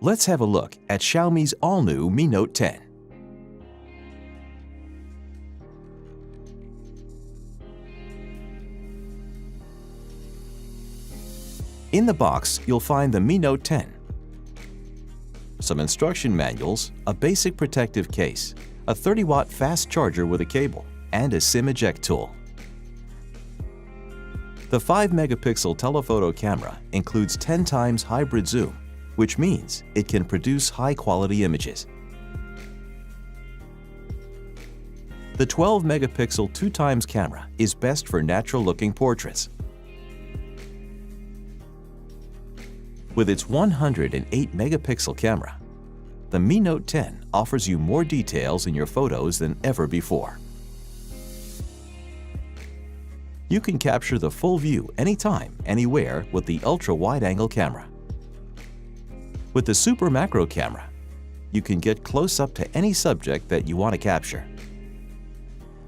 Let's have a look at Xiaomi's all-new Mi Note 10. In the box, you'll find the Mi Note 10, some instruction manuals, a basic protective case, a 30-watt fast charger with a cable, and a SIM eject tool. The 5-megapixel telephoto camera includes 10 times hybrid zoom, which means it can produce high-quality images. The 12-megapixel 2 times camera is best for natural-looking portraits. With its 108-megapixel camera, the Mi Note 10 offers you more details in your photos than ever before. You can capture the full view anytime, anywhere with the ultra-wide-angle camera. With the Super Macro camera, you can get close up to any subject that you want to capture.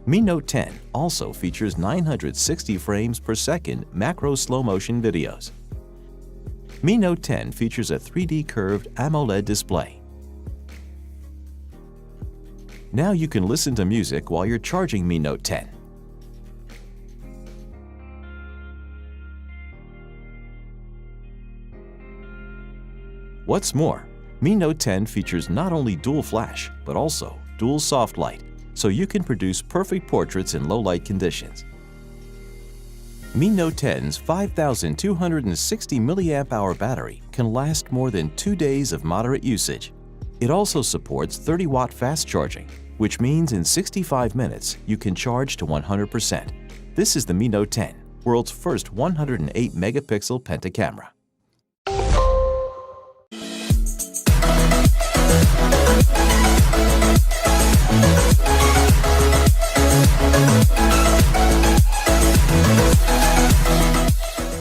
Mi Note 10 also features 960 frames per second macro slow-motion videos. Mi Note 10 features a 3D curved AMOLED display. Now you can listen to music while you're charging Mi Note 10. What's more, Mi Note 10 features not only dual flash, but also dual soft light, so you can produce perfect portraits in low-light conditions. Mi Note 10's 5,260 mAh battery can last more than 2 days of moderate usage. It also supports 30-watt fast charging, which means in 65 minutes you can charge to 100%. This is the Mi Note 10, world's first 108-megapixel pentacamera.